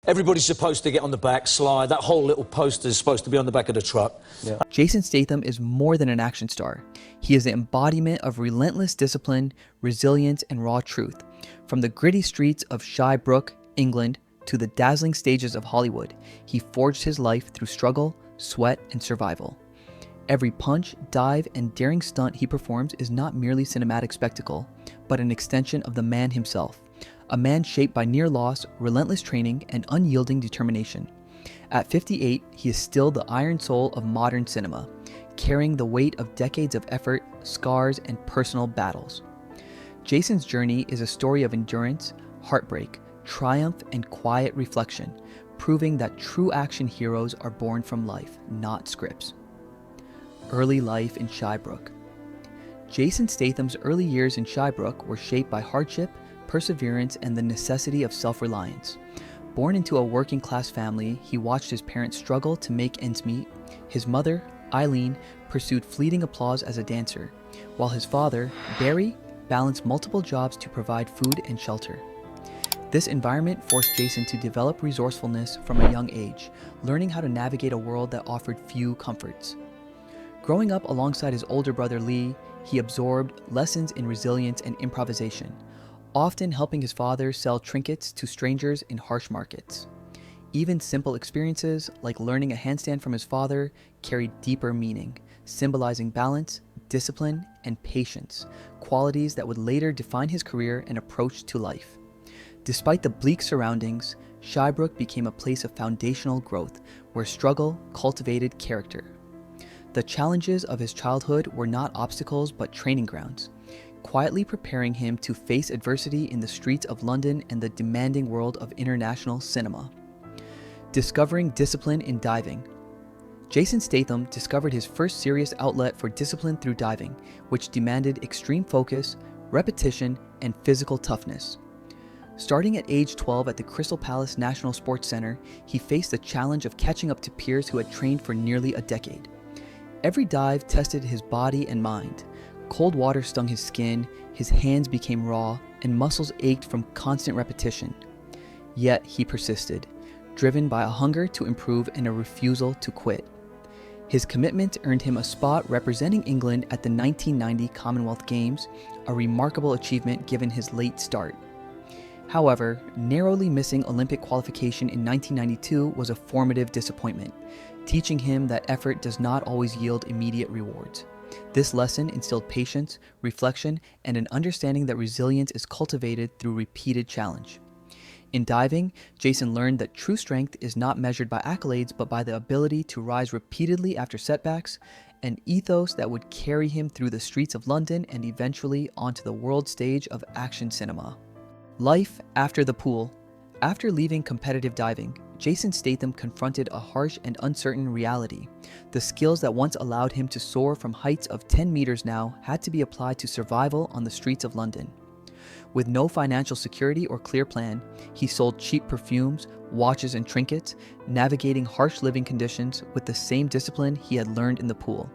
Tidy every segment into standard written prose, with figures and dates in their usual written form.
Everybody's supposed to get on the back, slide. That whole little poster is supposed to be on the back of the truck. Yeah. Jason Statham is more than an action star. He is the embodiment of relentless discipline, resilience, and raw truth. From the gritty streets of Shirebrook, England, to the dazzling stages of Hollywood, he forged his life through struggle, sweat, and survival. Every punch, dive, and daring stunt he performs is not merely cinematic spectacle, but an extension of the man himself. A man shaped by near loss, relentless training, and unyielding determination. At 58, he is still the iron soul of modern cinema, carrying the weight of decades of effort, scars, and personal battles. Jason's journey is a story of endurance, heartbreak, triumph, and quiet reflection, proving that true action heroes are born from life, not scripts. Early life in Shirebrook. Jason Statham's early years in Shirebrook were shaped by hardship, perseverance, and the necessity of self-reliance. Born into a working-class family, he watched his parents struggle to make ends meet. His mother, Eileen, pursued fleeting applause as a dancer, while his father, Barry, balanced multiple jobs to provide food and shelter. This environment forced Jason to develop resourcefulness from a young age, learning how to navigate a world that offered few comforts. Growing up alongside his older brother Lee, he absorbed lessons in resilience and improvisation, often helping his father sell trinkets to strangers in harsh markets. Even simple experiences, like learning a handstand from his father, carried deeper meaning, symbolizing balance, discipline, and patience, qualities that would later define his career and approach to life. Despite the bleak surroundings, Shirebrook became a place of foundational growth, where struggle cultivated character. The challenges of his childhood were not obstacles but training grounds, quietly preparing him to face adversity in the streets of London and the demanding world of international cinema. Discovering discipline in diving. Jason Statham discovered his first serious outlet for discipline through diving, which demanded extreme focus, repetition, and physical toughness. Starting at age 12 at the Crystal Palace National Sports Center, he faced the challenge of catching up to peers who had trained for nearly a decade. Every dive tested his body and mind. Cold water stung his skin, his hands became raw, and muscles ached from constant repetition. Yet he persisted, driven by a hunger to improve and a refusal to quit. His commitment earned him a spot representing England at the 1990 Commonwealth Games, a remarkable achievement given his late start. However, narrowly missing Olympic qualification in 1992 was a formative disappointment, teaching him that effort does not always yield immediate rewards. This lesson instilled patience, reflection, and an understanding that resilience is cultivated through repeated challenge. In diving, Jason learned that true strength is not measured by accolades but by the ability to rise repeatedly after setbacks, an ethos that would carry him through the streets of London and eventually onto the world stage of action cinema. Life after the pool. After leaving competitive diving, Jason Statham confronted a harsh and uncertain reality. The skills that once allowed him to soar from heights of 10 meters now had to be applied to survival on the streets of London. With no financial security or clear plan, he sold cheap perfumes, watches, and trinkets, navigating harsh living conditions with the same discipline he had learned in the pool.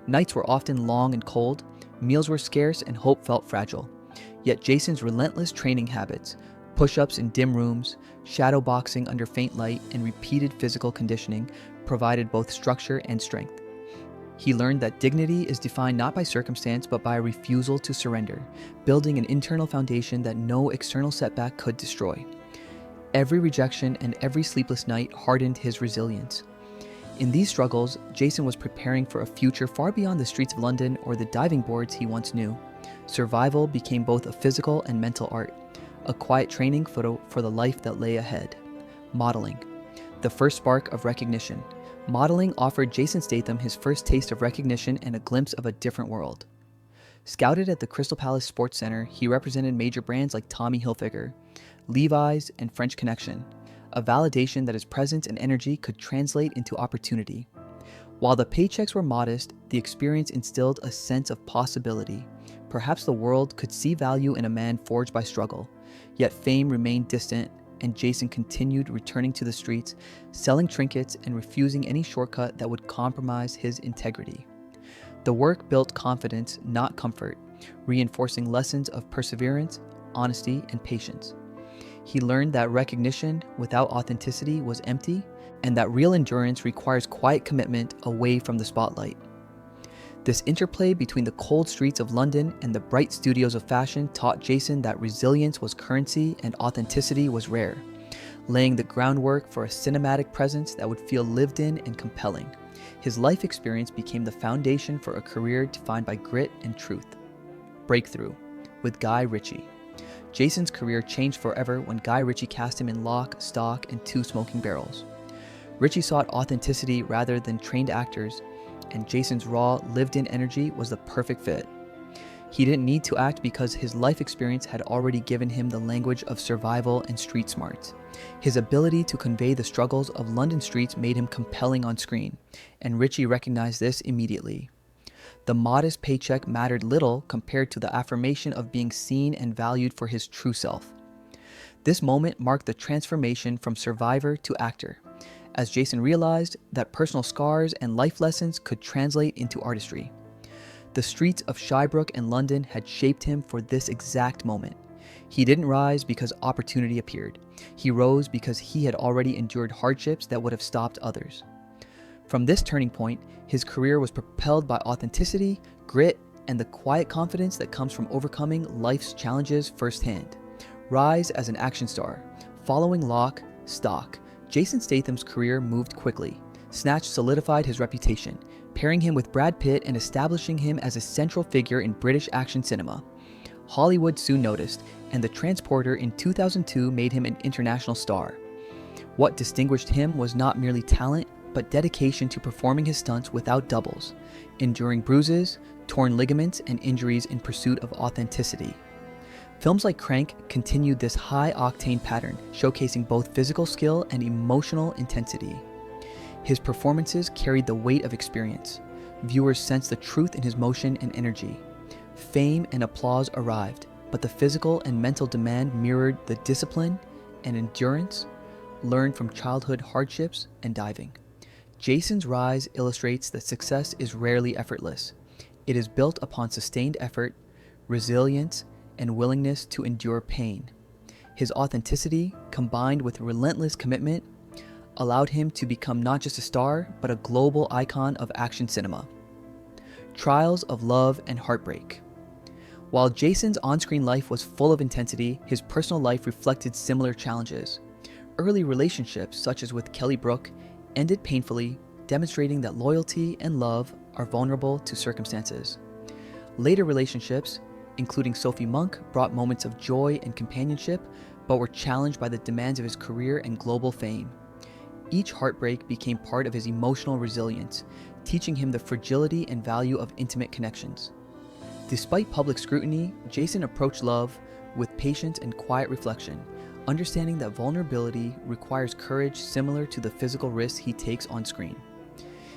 Nights were often long and cold, meals were scarce, and hope felt fragile. Yet Jason's relentless training habits, push-ups in dim rooms, shadow boxing under faint light, and repeated physical conditioning provided both structure and strength. He learned that dignity is defined not by circumstance but by a refusal to surrender, building an internal foundation that no external setback could destroy. Every rejection and every sleepless night hardened his resilience. In these struggles, Jason was preparing for a future far beyond the streets of London or the diving boards he once knew. Survival became both a physical and mental art, a quiet training for the life that lay ahead. Modeling. The first spark of recognition. Modeling offered Jason Statham his first taste of recognition and a glimpse of a different world. Scouted at the Crystal Palace Sports Center, he represented major brands like Tommy Hilfiger, Levi's, and French Connection, a validation that his presence and energy could translate into opportunity. While the paychecks were modest, the experience instilled a sense of possibility. Perhaps the world could see value in a man forged by struggle. Yet fame remained distant, and Jason continued returning to the streets, selling trinkets and refusing any shortcut that would compromise his integrity. The work built confidence, not comfort, reinforcing lessons of perseverance, honesty, and patience. He learned that recognition without authenticity was empty, and that real endurance requires quiet commitment away from the spotlight. This interplay between the cold streets of London and the bright studios of fashion taught Jason that resilience was currency and authenticity was rare, laying the groundwork for a cinematic presence that would feel lived in and compelling. His life experience became the foundation for a career defined by grit and truth. Breakthrough with Guy Ritchie. Jason's career changed forever when Guy Ritchie cast him in Lock, Stock, and Two Smoking Barrels. Ritchie sought authenticity rather than trained actors, and Jason's raw, lived-in energy was the perfect fit. He didn't need to act because his life experience had already given him the language of survival and street smarts. His ability to convey the struggles of London streets made him compelling on screen, and Ritchie recognized this immediately. The modest paycheck mattered little compared to the affirmation of being seen and valued for his true self. This moment marked the transformation from survivor to actor, as Jason realized that personal scars and life lessons could translate into artistry. The streets of Shirebrook and London had shaped him for this exact moment. He didn't rise because opportunity appeared. He rose because he had already endured hardships that would have stopped others. From this turning point, his career was propelled by authenticity, grit, and the quiet confidence that comes from overcoming life's challenges firsthand. Rise as an action star. Following Lock, Stock, Jason Statham's career moved quickly. Snatch solidified his reputation, pairing him with Brad Pitt and establishing him as a central figure in British action cinema. Hollywood soon noticed, and The Transporter in 2002 made him an international star. What distinguished him was not merely talent, but dedication to performing his stunts without doubles, enduring bruises, torn ligaments, and injuries in pursuit of authenticity. Films like Crank continued this high-octane pattern, showcasing both physical skill and emotional intensity. His performances carried the weight of experience. Viewers sensed the truth in his motion and energy. Fame and applause arrived, but the physical and mental demand mirrored the discipline and endurance learned from childhood hardships and diving. Jason's rise illustrates that success is rarely effortless. It is built upon sustained effort, resilience, and willingness to endure pain. His authenticity, combined with relentless commitment, allowed him to become not just a star, but a global icon of action cinema. Trials of love and heartbreak. While Jason's on-screen life was full of intensity, his personal life reflected similar challenges. Early relationships, such as with Kelly Brook, ended painfully, demonstrating that loyalty and love are vulnerable to circumstances. Later relationships, including Sophie Monk, brought moments of joy and companionship, but were challenged by the demands of his career and global fame. Each heartbreak became part of his emotional resilience, teaching him the fragility and value of intimate connections. Despite public scrutiny, Jason approached love with patience and quiet reflection, understanding that vulnerability requires courage similar to the physical risks he takes on screen.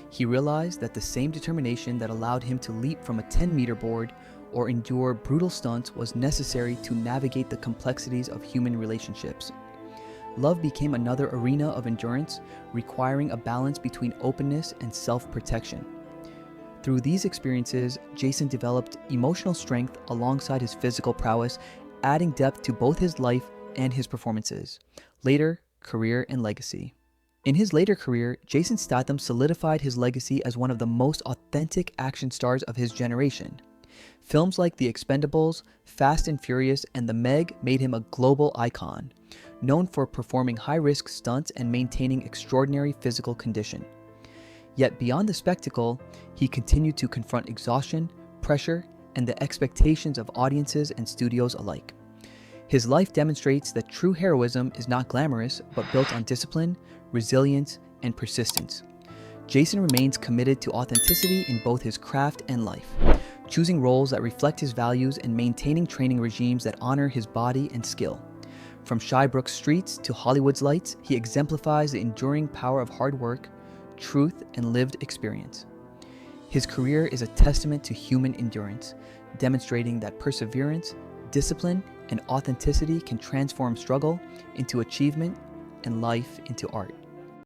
He realized that the same determination that allowed him to leap from a 10-meter board or endure brutal stunts was necessary to navigate the complexities of human relationships. Love became another arena of endurance, requiring a balance between openness and self-protection. Through these experiences, Jason developed emotional strength alongside his physical prowess, adding depth to both his life and his performances. Later, career and legacy. In his later career, Jason Statham solidified his legacy as one of the most authentic action stars of his generation. Films like The Expendables, Fast and Furious, and The Meg made him a global icon, known for performing high-risk stunts and maintaining extraordinary physical condition. Yet beyond the spectacle, he continued to confront exhaustion, pressure, and the expectations of audiences and studios alike. His life demonstrates that true heroism is not glamorous, but built on discipline, resilience, and persistence. Jason remains committed to authenticity in both his craft and life, choosing roles that reflect his values and maintaining training regimes that honor his body and skill. From Shirebrook's streets to Hollywood's lights, he exemplifies the enduring power of hard work, truth, and lived experience. His career is a testament to human endurance, demonstrating that perseverance, discipline, and authenticity can transform struggle into achievement and life into art.